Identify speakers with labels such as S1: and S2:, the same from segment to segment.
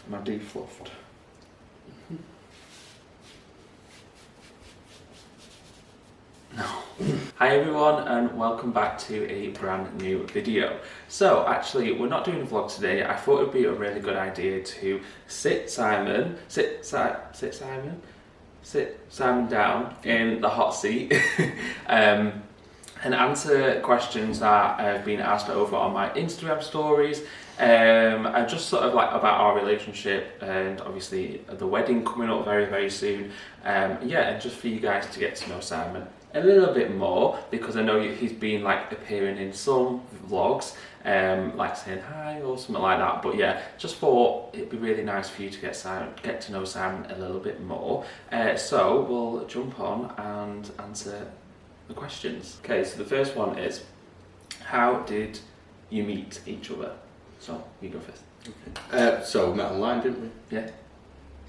S1: Am I defluffed? No. Hi everyone and welcome back to a brand new video. So actually we're not doing a vlog today. I thought it would be a really good idea to sit Simon down in the hot seat and answer questions that have been asked over on my Instagram stories. And just sort of like about our relationship and obviously the wedding coming up very, very soon. Yeah, and just for you guys to get to know Simon a little bit more, because I know he's been like appearing in some vlogs, like saying hi or something like that. But yeah, just thought it'd be really nice for you to get to know Simon a little bit more. So we'll jump on and answer the questions. Okay, so the first one is, how did you meet each other? So you go first.
S2: Okay. So we met online, didn't we?
S1: Yeah.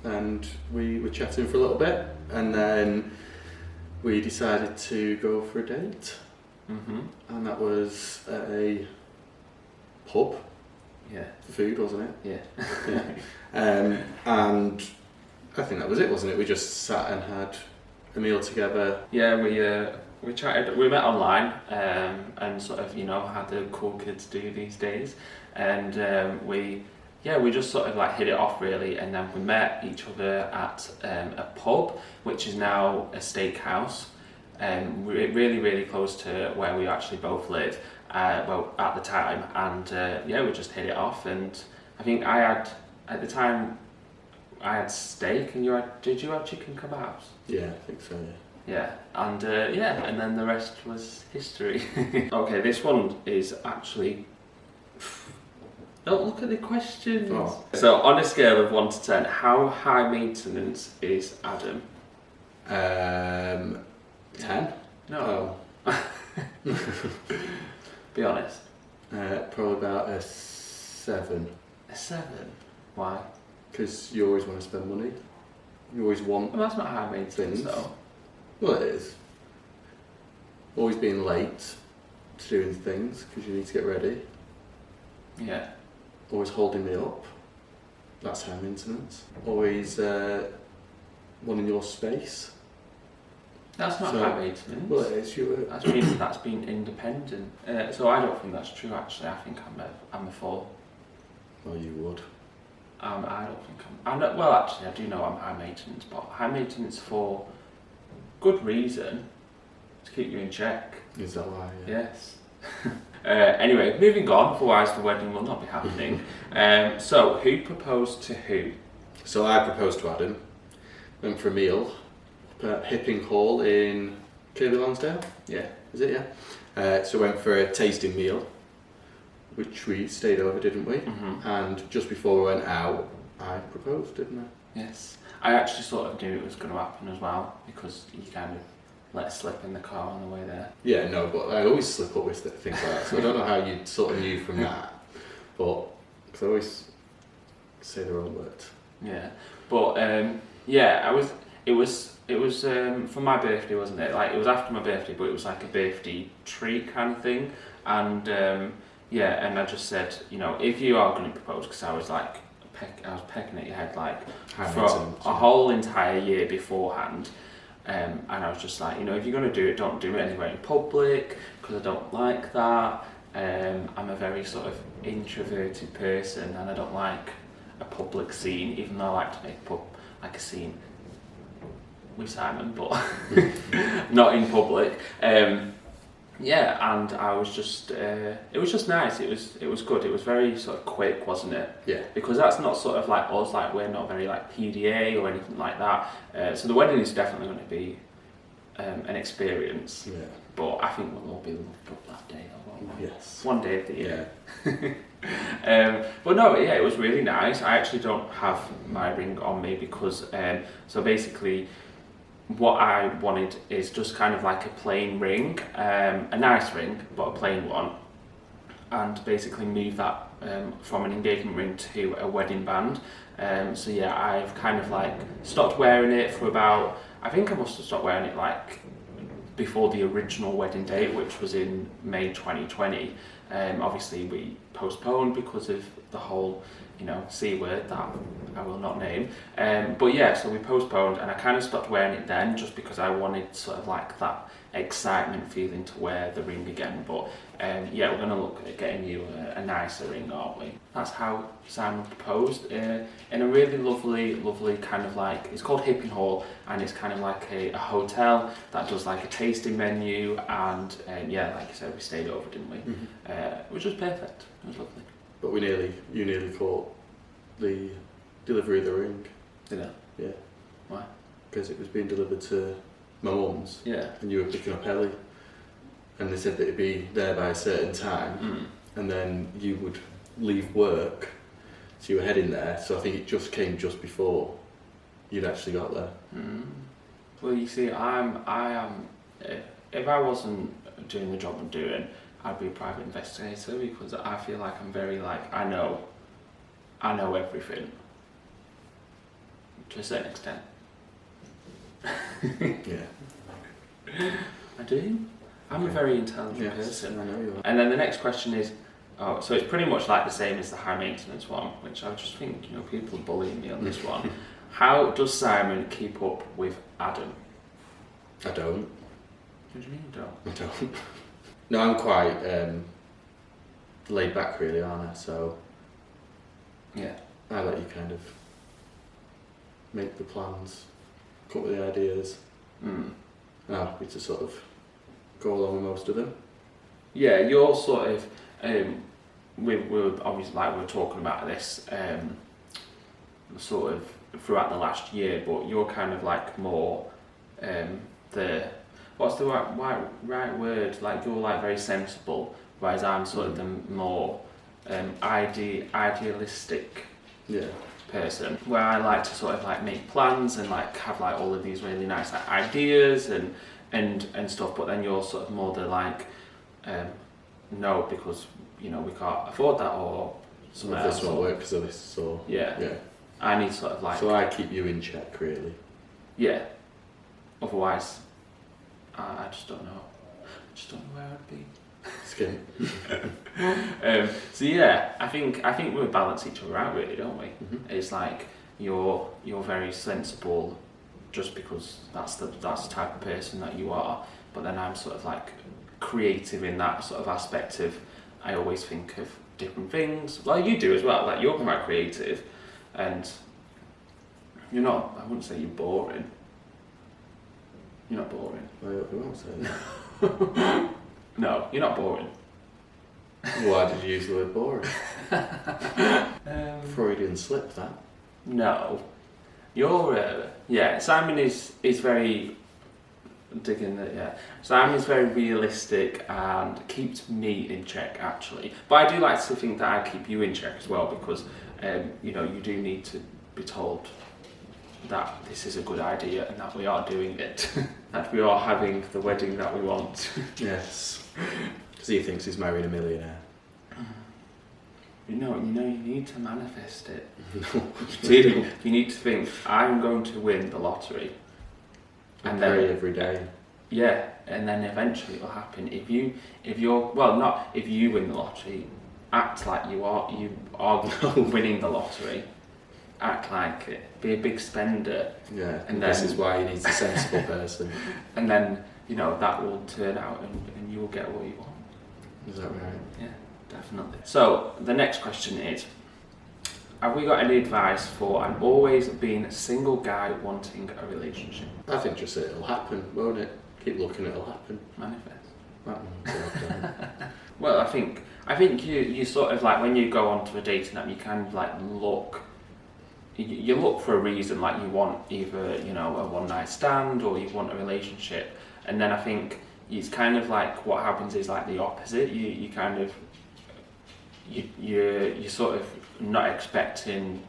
S2: And we were chatting for a little bit, and then we decided to go for a date.
S1: Mm-hmm.
S2: And that was at a pub.
S1: Yeah.
S2: For food, wasn't it?
S1: Yeah.
S2: Yeah. And I think that was it, wasn't it? We just sat and had a meal together.
S1: Yeah, we chatted. We met online, and sort of, you know, how the cool kids do these days. And we just sort of like hit it off really, and then we met each other at a pub, which is now a steakhouse, really, really close to where we actually both live. Well, at the time, and yeah, we just hit it off. And I think at the time I had steak, and did you have chicken kebabs?
S2: Yeah, I think so.
S1: Yeah, and yeah, and then the rest was history. Okay, this one is actually. Don't look at the questions. Oh. So, on a scale of 1 to 10, how high maintenance is Adam?
S2: 10?
S1: No. Oh. Be honest.
S2: Probably about a 7.
S1: A 7? Why?
S2: Because you always want to spend money. You always want.
S1: Well, that's not high maintenance, though.
S2: Well, it is. Always being late to doing things because you need to get ready.
S1: Yeah.
S2: Always holding me up. That's high maintenance. Always wanting your space.
S1: That's not high maintenance.
S2: Well, it is.
S1: That's being independent. So I don't think that's true. Actually, I think I'm a 4.
S2: Well, you would.
S1: I don't think I'm not. Well, actually, I do know I'm high maintenance, but high maintenance for good reason, to keep you in check.
S2: Is that why? Yeah.
S1: Yes. Anyway, moving on, otherwise the wedding will not be happening. So, who proposed to who?
S2: So I proposed to Adam, went for a meal at Hipping Hall in Kirby Lonsdale.
S1: Yeah.
S2: Is it? Yeah. So went for a tasting meal, which we stayed over, didn't we?
S1: Mm-hmm.
S2: And just before we went out, I proposed, didn't I?
S1: Yes. I actually sort of knew it was going to happen as well, because you kind of let slip in the car on the way there.
S2: Yeah, no, but I always slip up with things like that, so I don't know how you sort of knew from that, but because I always say the wrong words.
S1: Yeah, but yeah, it was for my birthday, wasn't it? Like, it was after my birthday, but it was like a birthday treat kind of thing. And yeah, and I just said, you know, if you are going to propose, because I was like, I was pecking at your head like for a whole entire year beforehand. And I was just like, you know, if you're going to do it, don't do it anywhere in public, because I don't like that. I'm a very sort of introverted person, and I don't like a public scene, even though I like to make like a scene with Simon, but not in public. Yeah, and I was just, it was just nice. It was good. It was very sort of quick, wasn't it?
S2: Yeah.
S1: Because that's not sort of like us. Like, we're not very like PDA or anything like that. So the wedding is definitely going to be an experience.
S2: Yeah.
S1: But I think we'll all be loved up that day.
S2: Yes.
S1: One day of the year. Yeah. But no, yeah, it was really nice. I actually don't have my ring on me because, so basically, what I wanted is just kind of like a plain ring, a nice ring, but a plain one, and basically move that from an engagement ring to a wedding band. So yeah, I've kind of like stopped wearing it for about, I think I must have stopped wearing it like before the original wedding date, which was in May 2020. Obviously we postponed because of the whole C word that I will not name. But yeah, so we postponed, and I kind of stopped wearing it then just because I wanted sort of like that excitement feeling to wear the ring again. But yeah, we're going to look at getting you a nicer ring, aren't we? That's how Simon proposed, in a really lovely kind of like, it's called Hippie Hall, and it's kind of like a hotel that does like a tasting menu, and yeah, like you said, we stayed over, didn't we? Which was perfect. It was lovely.
S2: But you nearly caught the delivery of the ring.
S1: Did I?
S2: Yeah.
S1: Why?
S2: Because it was being delivered to my mum's.
S1: Yeah.
S2: And you were picking up Ellie. And they said that it'd be there by a certain time. And then you would leave work. So you were heading there. So I think it just came just before you'd actually got there.
S1: Well, you see, I am. If I wasn't doing the job I'm doing, I'd be a private investigator, because I feel like I'm very like I know everything to a certain extent.
S2: Yeah.
S1: I do. I'm a very intelligent person.
S2: I know you are.
S1: And then the next question is, so it's pretty much like the same as the high maintenance one, which I just think people are bullying me on this one. How does Simon keep up with Adam?
S2: I don't.
S1: What do you mean you don't?
S2: I don't. No, I'm quite laid back, really, aren't I? So
S1: Yeah.
S2: I let you kind of make the plans, come up with the ideas. I'm happy to sort of go along with most of them.
S1: Yeah, you're sort of. We're obviously like we're talking about this sort of throughout the last year, but you're kind of like more the. What's the right word? Like you're like very sensible, whereas I'm sort of the more idealistic person, where I like to sort of like make plans and like have like all of these really nice like, ideas and stuff. But then you're sort of more the like no, because we can't afford that, or something else.
S2: This won't work because of this. So
S1: yeah. I need sort of like.
S2: So I keep you in check, really.
S1: Yeah. Otherwise. I just don't know. I just don't know where I'd be.
S2: Skin.
S1: So yeah, I think we balance each other out, really, don't we? It's like you're very sensible, just because that's the type of person that you are. But then I'm sort of like creative in that sort of aspect of. I always think of different things. Well, you do as well. Like you're quite creative, and you're not. I wouldn't say you're boring. You're not boring.
S2: I hope you won't say that.
S1: No, you're not boring.
S2: Why did you use the word boring? Freudian slip, that.
S1: No. You're, Simon is very, digging that, yeah. Simon is very realistic and keeps me in check, actually. But I do like to think that I keep you in check as well, because, you do need to be told that this is a good idea and that we are doing it, that we are having the wedding that we want.
S2: Yes, because he thinks he's marrying a millionaire.
S1: You need to manifest it.
S2: No,
S1: You need to think, I'm going to win the lottery.
S2: And pray every day.
S1: Yeah, and then eventually it will happen. If you're not if you win the lottery, act like you are winning the lottery. Act like it. Be a big spender.
S2: Yeah,
S1: and
S2: this is why he needs a sensible person.
S1: And then that will turn out, and you will get what you want.
S2: Is that right?
S1: Yeah, definitely. So the next question is: have we got any advice for an always been single guy wanting a relationship?
S2: I think just it'll happen, won't it? Keep looking, it'll happen.
S1: Manifest. Well, I think you sort of like when you go onto a dating app, you kind of like look. You look for a reason, like you want either a one night stand or you want a relationship, and then I think it's kind of like what happens is like the opposite. You kind of you're sort of not expecting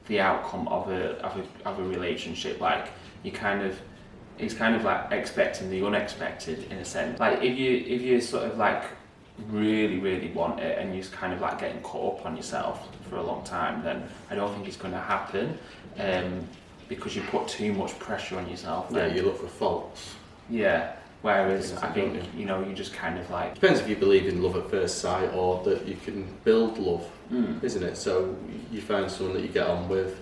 S1: the outcome of a relationship. Like it's kind of like expecting the unexpected in a sense. Like if you sort of like really really want it and you're kind of like getting caught up on yourself for a long time, then I don't think it's going to happen, because you put too much pressure on yourself.
S2: Yeah, you look for faults.
S1: Yeah. Whereas
S2: Things
S1: I
S2: that
S1: think,
S2: don't,
S1: you know, you just kind of like,
S2: depends if you believe in love at first sight or that you can build love, isn't it? So you find someone that you get on with,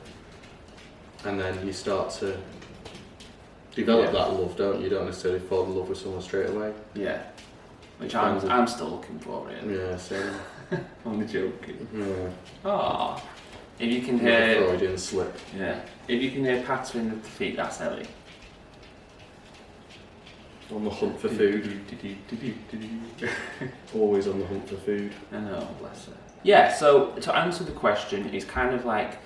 S2: and then you start to develop that love, don't you? You don't necessarily fall in love with someone straight away.
S1: yeah, which
S2: Depends
S1: I'm still looking for it.
S2: Yeah, same.
S1: Only joking.
S2: Yeah.
S1: Oh, if you can
S2: Another
S1: hear,
S2: Freudian slip.
S1: yeah, if you can hear pattering of the feet, that's Ellie.
S2: On the hunt for food. Always on the hunt for food.
S1: I know, bless her. Yeah, so to answer the question, it's kind of like,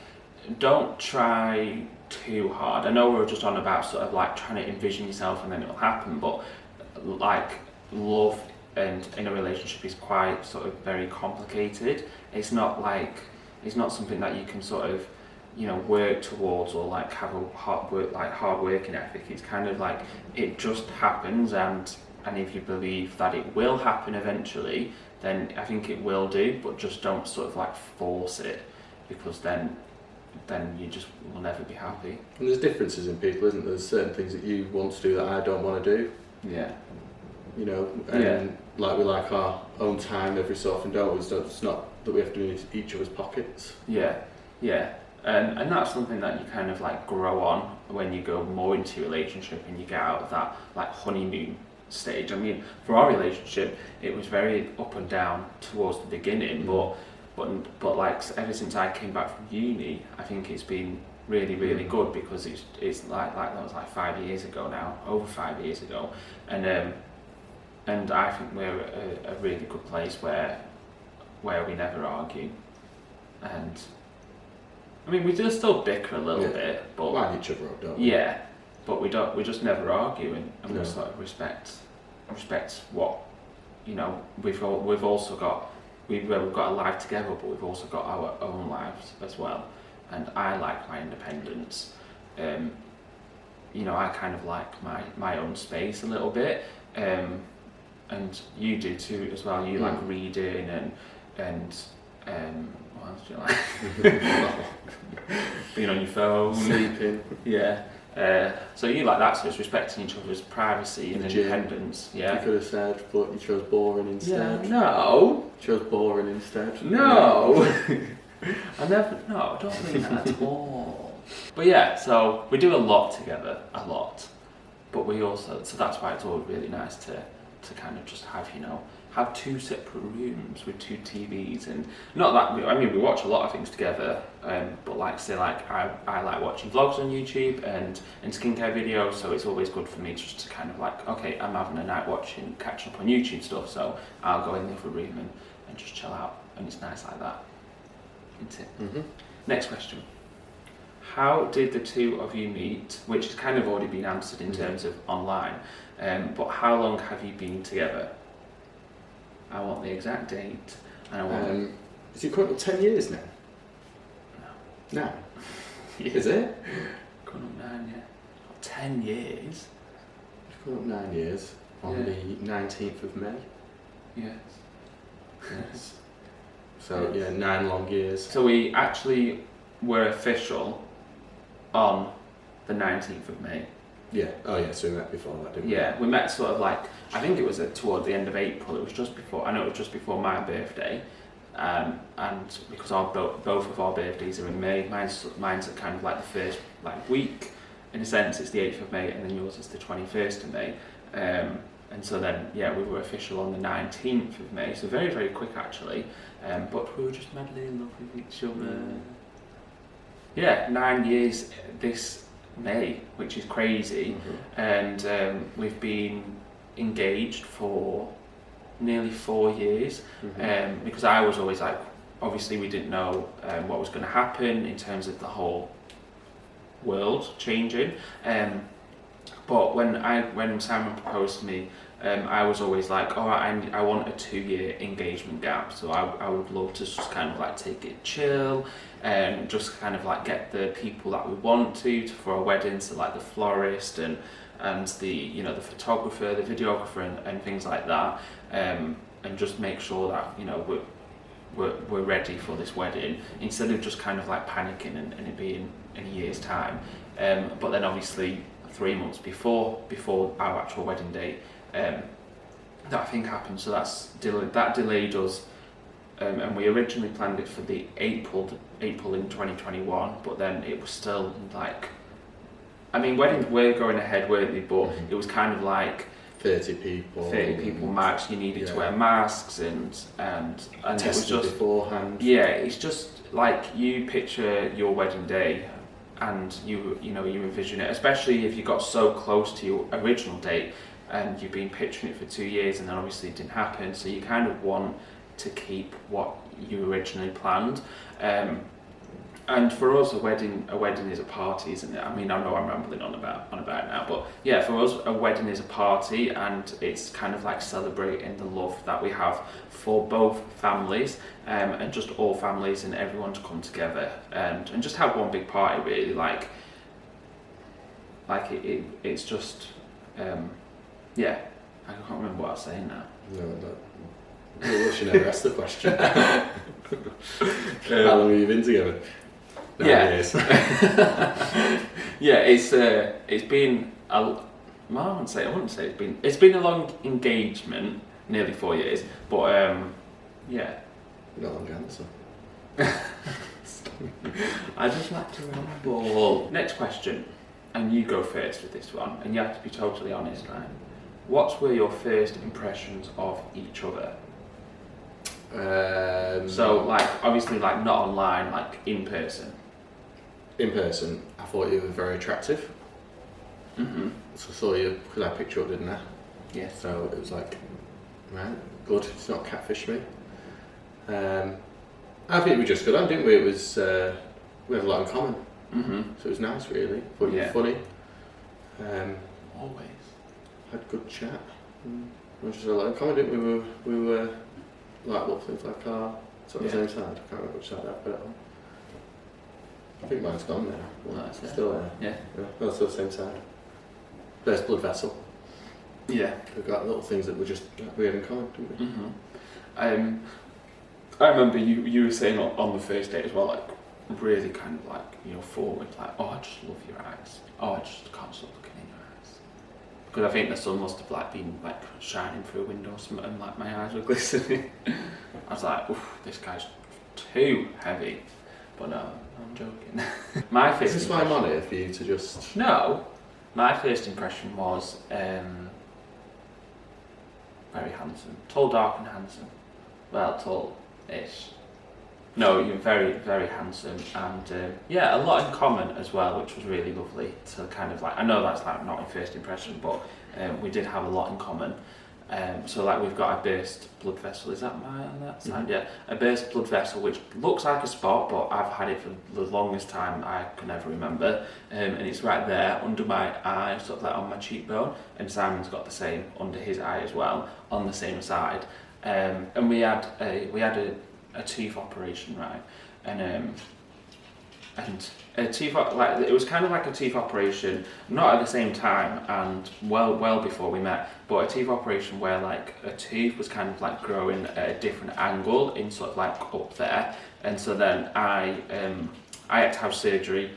S1: don't try too hard. I know we were just on about sort of like trying to envision yourself and then it'll happen, but like love and in a relationship is quite sort of very complicated. It's not something that you can sort of, you know, work towards or like have a hard working ethic. It's kind of like it just happens, and if you believe that it will happen eventually, then I think it will do, but just don't sort of like force it, because then you just will never be happy.
S2: And there's differences in people, isn't there? There's certain things that you want to do that I don't want to do.
S1: Yeah.
S2: You know, and like we like our own time every so often, don't we? So it's not that we have to be in each other's pockets.
S1: Yeah, yeah. And that's something that you kind of like grow on when you go more into a relationship and you get out of that like honeymoon stage. I mean, for our relationship, it was very up and down towards the beginning, but like ever since I came back from uni, I think it's been really good, because it's like that was like 5 years ago now, over 5 years ago, and I think we're a really good place where we never argue, and I mean we do still bicker a little bit, but
S2: line each other up, don't we?
S1: Yeah, but we just never argue, and
S2: No.
S1: we sort of respect what, you know, we've also got we've got a life together, but we've also got our own lives as well, and I like my independence. You know, I kind of like my own space a little bit, and you do too as well. You like reading and what else do you like? Being on your phone,
S2: sleeping.
S1: Yeah. So you like that, so it's respecting each other's privacy and independence. Yeah.
S2: You could have said, but you chose boring instead.
S1: Yeah. No.
S2: You chose boring instead.
S1: No. I don't mean that at all. But yeah, so we do a lot together, a lot. But we also, so that's why it's always really nice to kind of just have, you know, have two separate rooms with two TVs, and not that, I mean, we watch a lot of things together, but like say like I like watching vlogs on YouTube and skincare videos, so it's always good for me just to kind of like, okay, I'm having a night watching, catching up on YouTube stuff, so I'll go in the other room and just chill out, and it's nice like that, isn't it?
S2: Mm-hmm.
S1: Next question. How did the two of you meet? Which has kind of already been answered in terms of online, but how long have you been together? I want the exact date, and I want.
S2: Is it currently 10 years now?
S1: No.
S2: No.
S1: Yeah.
S2: Is it?
S1: Coming up 9, yeah. 10 years.
S2: It's coming up 9 years on the 19th of May.
S1: Yes. Yes.
S2: So yeah, 9 long years.
S1: So we actually were official on the 19th of May.
S2: Yeah. Oh yeah. So we met before that, didn't we?
S1: Yeah, we met sort of like, I think it was toward the end of April. It was just before. I know it was just before my birthday, and because both of our birthdays are in May. Mine's kind of like the first like week, in a sense. It's the 8th of May, and then yours is the 21st of May. And so then we were official on the 19th of May. So very very quick actually. But we were just madly in love with each other. Yeah, 9 years this May, which is crazy, and we've been engaged for nearly 4 years, because I was always like, obviously we didn't know what was going to happen in terms of the whole world changing, but when Simon proposed to me, I was always like, oh, I want a 2-year engagement gap, so I would love to just kind of like take it chill, and just kind of like get the people that we want to for our wedding, so like the florist and the the photographer, the videographer, and things like that, and just make sure that we're ready for this wedding, instead of just kind of like panicking and it being in a year's time. But then obviously 3 months before our actual wedding date, that I think happened. So that delayed us, and we originally planned it for the April in 2021, but then it was still like, I mean, weddings were going ahead, weren't they? But it was kind of like
S2: 30 people.
S1: 30 people max. You needed to wear masks and it was
S2: Tested
S1: just
S2: beforehand.
S1: Yeah, it's just like you picture your wedding day, and you envision it, especially if you got so close to your original date and you've been picturing it for 2 years, and then obviously it didn't happen. So you kind of want to keep what you originally planned. And for us, a wedding is a party, isn't it? I mean, I know I'm rambling on about it now, but yeah, for us, a wedding is a party, and it's kind of like celebrating the love that we have for both families, and just all families and everyone to come together and just have one big party, really. It's just, yeah. I can't remember what I was saying now.
S2: No, we should never ask the question. How long have you been together? 9 years.
S1: Yeah, it's been I wouldn't say it's been a long engagement, nearly 4 years, but yeah.
S2: Not long answer.
S1: I just like to ramble. Next question, and you go first with this one, and you have to be totally honest, right? What were your first impressions of each other? So, like, obviously, like, not online, like, in person.
S2: In person, I thought you were very attractive.
S1: Mm-hmm.
S2: So I saw you, because I picked you up, didn't I?
S1: Yeah.
S2: So it was like, right, good, it's not catfish me. I think we just got on, didn't we? It was, we had a lot in common.
S1: Mm-hmm.
S2: So it was nice, really. Thought you were funny.
S1: Always.
S2: Had a good chat. We just had a lot in common, didn't we? We were like little things like car. So on the same side. I can't remember which side I put it on. I think mine's gone now.
S1: Well, that's
S2: it's still there.
S1: Yeah.
S2: No, it's still the same side. There's blood vessel.
S1: Yeah.
S2: We've got little things that we had in common, didn't we?
S1: Mm-hmm. I remember you were saying on the first date as well, like, really kind of like, forward, like, oh, I just love your eyes. Oh, I just can't stop looking in your eyes. Because I think the sun must have like been like shining through a window or something, and like my eyes were glistening. I was like, oof, this guy's too heavy. But no, I'm joking. My first.
S2: Is this why I'm on here, for you to just?
S1: No, my first impression was very handsome, tall, dark, and handsome. Well, tall-ish. No, you're very, very handsome, and yeah, a lot in common as well, which was really lovely to kind of like. I know that's like not my first impression, but we did have a lot in common. So like we've got a burst blood vessel. Is that on that side? Mm-hmm. Yeah, a burst blood vessel, which looks like a spot, but I've had it for the longest time I can ever remember, and it's right there under my eye, sort of like on my cheekbone. And Simon's got the same under his eye as well, on the same side. And we had a tooth operation, right? And a tooth, like, it was kind of like a tooth operation, not at the same time and well before we met, but a tooth operation where like a tooth was kind of like growing at a different angle in sort of like up there. And so then I had to have surgery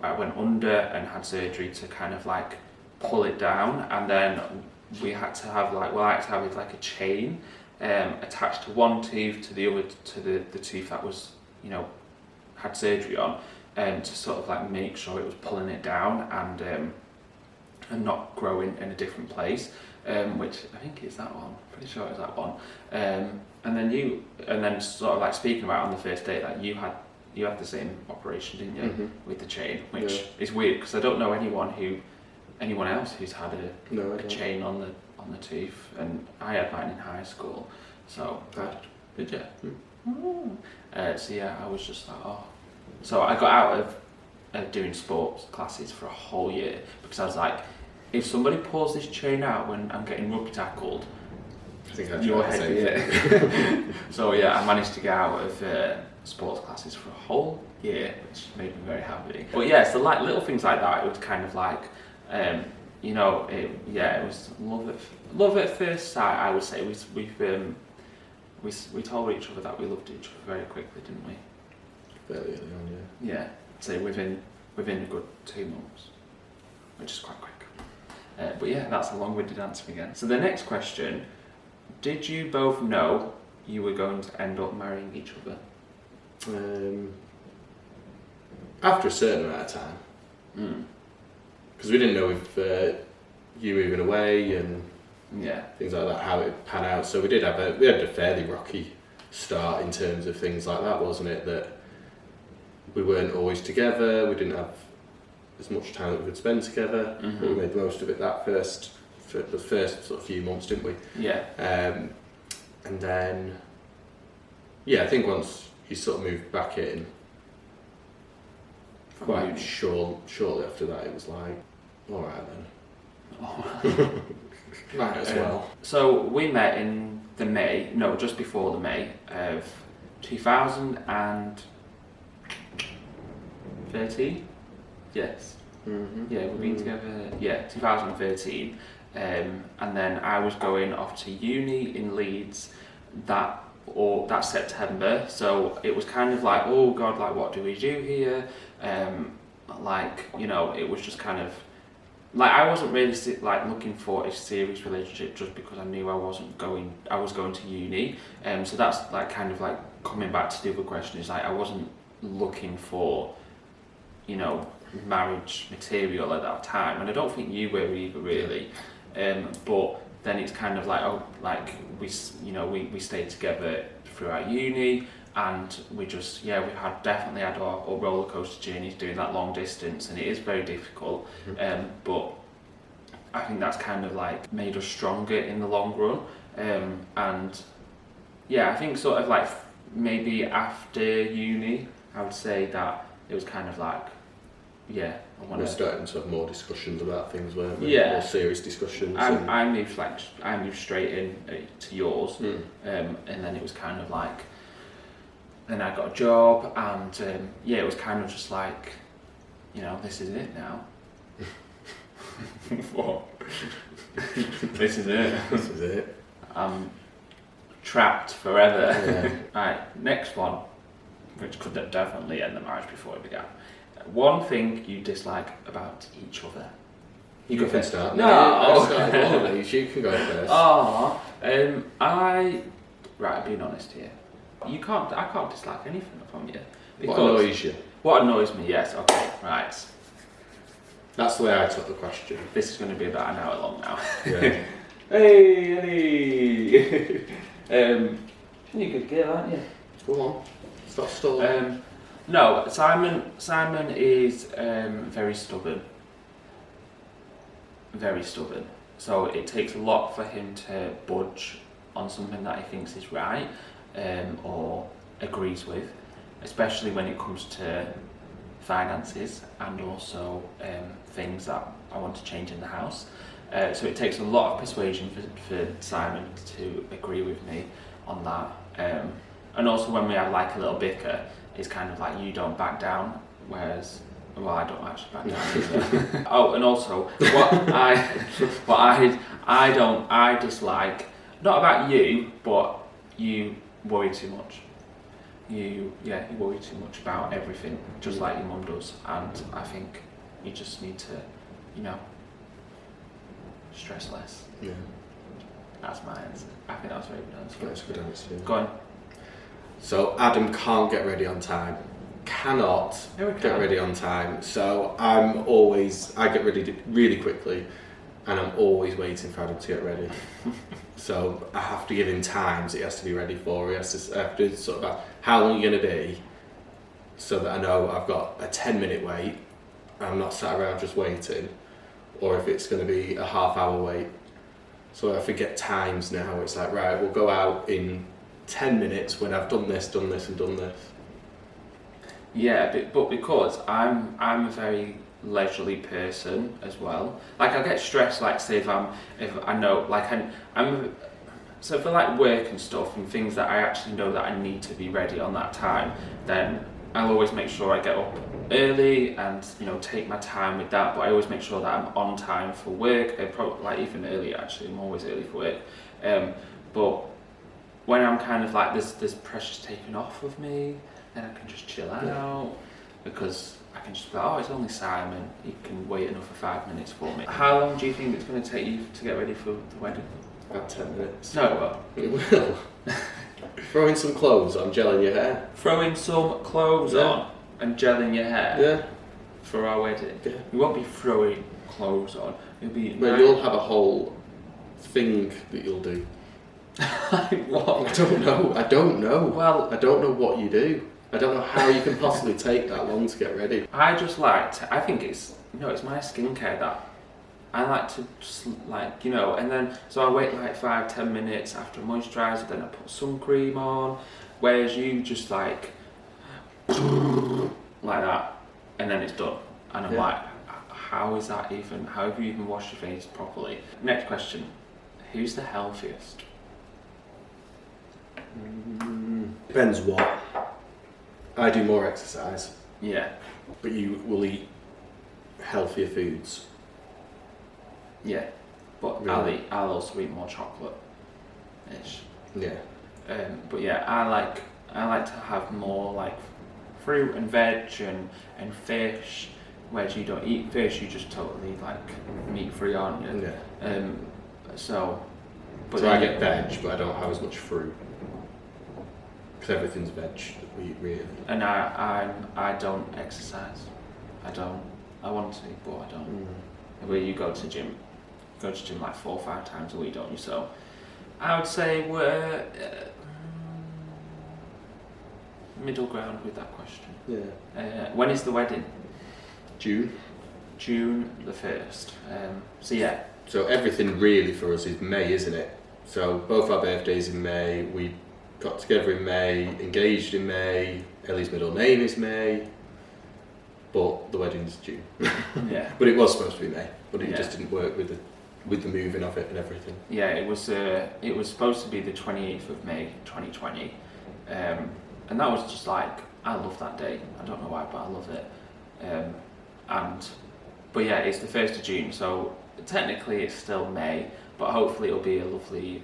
S1: I went under and had surgery to kind of like pull it down, and then we had to have I had to have like a chain attached to one tooth to the other, to the tooth that was, had surgery on, to sort of like make sure it was pulling it down and not growing in a different place, which I think is that one. Pretty sure it's that one. And then sort of like speaking about on the first date, like you had the same operation, didn't you,
S2: mm-hmm.
S1: with the chain, which is weird because I don't know anyone else who's had a chain on the tooth, and I had mine in high school. So did you? Mm. So yeah, I was just like, oh. So I got out of doing sports classes for a whole year because I was like, if somebody pulls this chain out when I'm getting rugby tackled,
S2: I think that's
S1: your
S2: right,
S1: head. So yeah, I managed to get out of sports classes for a whole year, which made me very happy. But yeah, so like little things like that, it was kind of like, it was love at first sight. I would say we told each other that we loved each other very quickly, didn't we?
S2: Fairly early on, yeah.
S1: Yeah, I'd say within a good 2 months, which is quite quick. But yeah, that's a long-winded answer again. So the next question, did you both know you were going to end up marrying each other?
S2: After a certain amount of time. Because we didn't know if you were moving away and things like that, how it pan out. So we had a fairly rocky start in terms of things like that, wasn't it? That we weren't always together, we didn't have as much time that we could spend together, but we made the most of it for the first sort of few months, didn't we?
S1: Yeah.
S2: And then, I think once you sort of moved back in, quite shortly after that, it was like, all right then. Might as well.
S1: So we met in just before the May of 2013. Yes. Yeah, we've been together. 2013. And then I was going off to uni in Leeds that September. So it was kind of like, oh God, like what do we do here? It was just kind of like I wasn't really looking for a serious relationship just because I knew I was going to uni. So that's like kind of like coming back to the other question is like I wasn't looking for, marriage material at that time, and I don't think you were either really. But then it's kind of like we stayed together throughout uni, and we definitely had our roller coaster journeys doing that long distance, and it is very difficult. But I think that's kind of like made us stronger in the long run. I think sort of like maybe after uni, I would say that it was kind of like, we're
S2: starting to have more discussions about things, weren't we?
S1: Yeah.
S2: More serious discussions.
S1: I moved straight in to yours, and then it was kind of like, then I got a job, and it was kind of just like, this is it now. What? This is it.
S2: This is it.
S1: I'm trapped forever.
S2: Yeah.
S1: Right, next one, which could definitely end the marriage before it began. One thing you dislike about each other.
S2: You can start.
S1: No.
S2: I'll start with all of these. You can go first.
S1: Right, being honest here. I can't dislike anything from you.
S2: What annoys you?
S1: What annoys me, yes, okay, right.
S2: That's the way I took the question.
S1: This is going to be about an hour long now.
S2: Yeah.
S1: Hey! You're a good girl, aren't you?
S2: Go on. Stop stalling.
S1: No, Simon is very stubborn. Very stubborn. So it takes a lot for him to budge on something that he thinks is right, or agrees with, especially when it comes to finances and also things that I want to change in the house. So it takes a lot of persuasion for Simon to agree with me on that. And also when we have like a little bicker, it's kind of like you don't back down, whereas I don't actually back down either. Oh, and also I dislike, not about you, but you worry too much. You worry too much about everything, just like your mum does, and I think you just need to, stress less.
S2: Yeah.
S1: That's my answer. I think that's a very good answer.
S2: That's a good answer.
S1: Go on.
S2: So Adam can't get ready on time. Cannot get ready on time. So I get ready really quickly, and I'm always waiting for Adam to get ready. So I have to give him times he has to be ready for. I have to sort of how long you're going to be, so that I know I've got a 10-minute wait, and I'm not sat around just waiting, or if it's going to be a half-hour wait. So I forget times now. It's like, right, we'll go out in 10 minutes when I've done this, and done this.
S1: Yeah, but because I'm a very leisurely person as well. Like I get stressed, like say if I know, like I'm so for like work and stuff and things that I actually know that I need to be ready on that time, then I'll always make sure I get up early and take my time with that. But I always make sure that I'm on time for work. Probably like even early actually. I'm always early for work. But when I'm kind of like this pressure's taken off of me, then I can just chill out because I can just be like, oh, it's only Simon, he can wait another 5 minutes for me. How long do you think it's going to take you to get ready for the wedding?
S2: About 10 minutes.
S1: No, it will.
S2: It will. Throwing some clothes on, gelling your hair.
S1: Throwing some clothes on and gelling your hair
S2: Yeah.
S1: for our wedding?
S2: Yeah.
S1: You won't be throwing clothes on. You'll be...
S2: Well, you'll have a whole thing that you'll do.
S1: Like what?
S2: I don't know.
S1: Well,
S2: I don't know what you do. I don't know how you can possibly take that long to get ready.
S1: I just like to, I think it's, it's my skincare that I like to just like, and then, so I wait like 5-10 minutes after moisturiser, then I put sun cream on, whereas you just like that, and then it's done. And I'm like, how is that even, how have you even washed your face properly? Next question, who's the healthiest?
S2: Depends what. I do more exercise.
S1: Yeah.
S2: But you will eat healthier foods.
S1: Yeah. But
S2: Really?
S1: I'll also eat more chocolate. Ish.
S2: Yeah.
S1: But yeah, I like to have more like fruit and veg and fish. Whereas you don't eat fish, you just totally like meat free, aren't you?
S2: Yeah.
S1: So
S2: I get veg, but I don't have as much fruit. Because everything's veg that we eat, really.
S1: And I don't exercise. I want to, but I don't. Where you go to gym like 4 or 5 times a week, don't you? So I would say we're middle ground with that question.
S2: Yeah.
S1: When is the wedding?
S2: June.
S1: June the 1st. So yeah.
S2: So everything really for us is May, isn't it? So both our birthdays in May, we got together in May, engaged in May, Ellie's middle name is May, but the wedding's June.
S1: Yeah.
S2: But it was supposed to be May, but it just didn't work with the moving of it and everything.
S1: Yeah, it was supposed to be the 28th of May 2020, and that was just like, I love that day. I don't know why, but I love it. But yeah, it's the 1st of June, so technically it's still May, but hopefully it'll be a lovely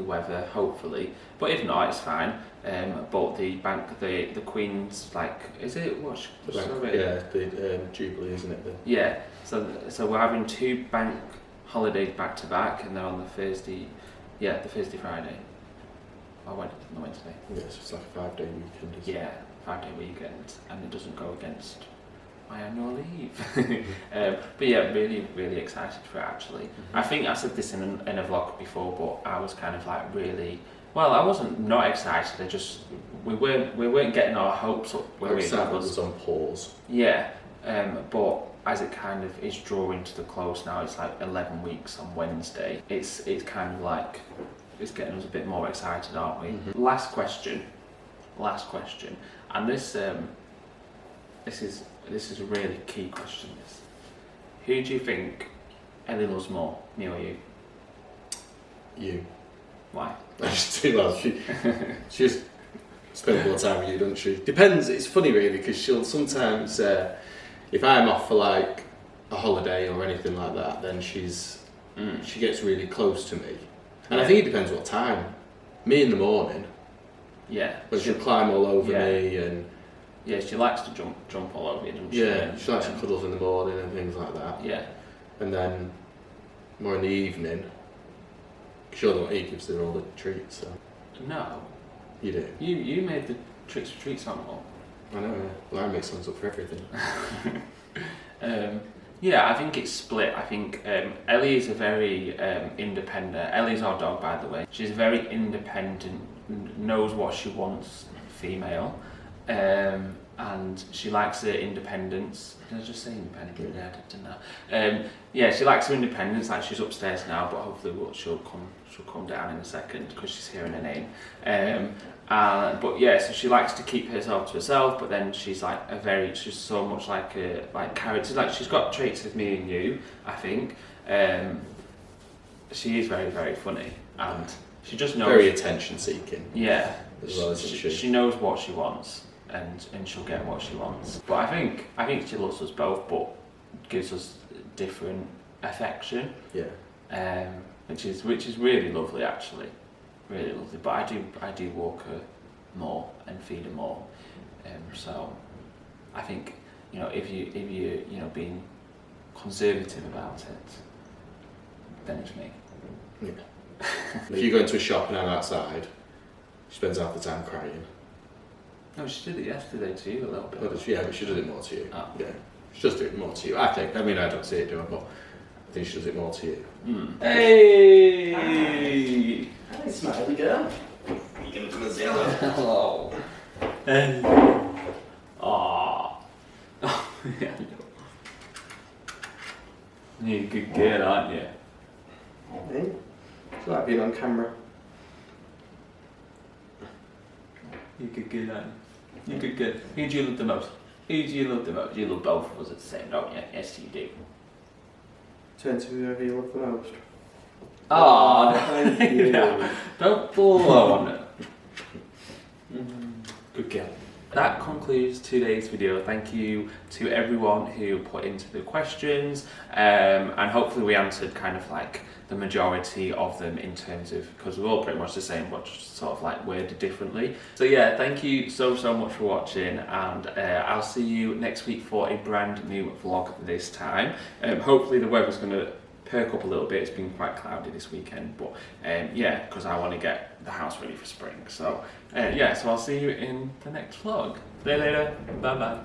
S1: weather, hopefully. But if not, it's fine. But the Queen's, like, is it what?
S2: The Jubilee, isn't it?
S1: Yeah. So we're having 2 bank holidays back to back, and they're on the Thursday. Yeah, the Thursday, Friday. Or Wednesday.
S2: Yeah, so it's like a 5-day weekend. Isn't it?
S1: 5-day weekend, and it doesn't go against my annual leave. But yeah, really, really excited for it, actually. I think I said this in a vlog before, but I was kind of like really, well, I wasn't not excited. We weren't getting our hopes up.
S2: Our excitement was on pause.
S1: Yeah, but as it kind of is drawing to the close now, it's like 11 weeks on Wednesday. It's kind of like, it's getting us a bit more excited, aren't we? Last question, and this is a really key question. Who do you think Ellie loves more, me or you?
S2: You.
S1: Why?
S2: I just do well. She just spends more time with you, doesn't she? Depends. It's funny really, because she'll sometimes, if I'm off for like a holiday or anything like that, then she gets really close to me. And I think it depends what time. Me in the morning.
S1: Yeah.
S2: But she'll climb all over me and.
S1: Yeah, she likes to jump all over you, doesn't she?
S2: Yeah, she likes to cuddles in the morning and things like that.
S1: Yeah.
S2: And then more in the evening, you're the one who gives her all the treats. So.
S1: No.
S2: You do.
S1: You made the tricks for treats song up.
S2: I know. Yeah. Well, I make songs up for everything.
S1: Yeah, I think it's split. I think Ellie is a very independent. Ellie's our dog, by the way. She's very independent, knows what she wants, female. And she likes her independence. Did I just say independent? Yeah, I didn't know. Yeah, she likes her independence. Like, she's upstairs now, but hopefully she'll come down in a second because she's hearing her name. But yeah, so she likes to keep herself to herself. But then she's like she's so much like a character. Like, she's got traits of me and you, I think. She is very, very funny, and she just knows.
S2: Very attention seeking.
S1: Yeah.
S2: As well as
S1: she knows what she wants, and she'll get what she wants. But I think she loves us both, but gives us different affection.
S2: Yeah.
S1: Which is really lovely, actually, really lovely. But I do walk her more and feed her more. So I think if you being conservative about it, then it's me.
S2: Yeah. If you go into a shop and I'm outside, she spends half the time crying.
S1: No, she did it yesterday to you a little bit.
S2: Well, yeah, but she does it more to you.
S1: Oh.
S2: Yeah, she does do it more to you. I think. I mean, I don't see it doing, but I think she does it more to you.
S1: Hey!
S2: Hi, smiley girl. You gonna come and say hello?
S1: Hello. Hey. Aww. Oh, yeah. You're a good girl, aren't you?
S2: Hey, it's like being on camera.
S1: You're a good girl, aren't you? You're a good girl. Who do you love the most? Who do you love the most? You love both of us at the same, don't you? Yes, you do.
S2: Turn to whoever you love the most.
S1: Oh,
S2: thank you.
S1: No, don't blow on it. Good girl. That concludes today's video. Thank you to everyone who put into the questions, and hopefully we answered kind of like the majority of them in terms of, because we're all pretty much the same but just sort of like worded differently. So yeah, thank you so much for watching, and I'll see you next week for a brand new vlog this time. Hopefully the weather's going to perk up a little bit. It's been quite cloudy this weekend, but yeah, because I want to get the house ready for spring. So yeah, so I'll see you in the next vlog. See you later. Bye bye.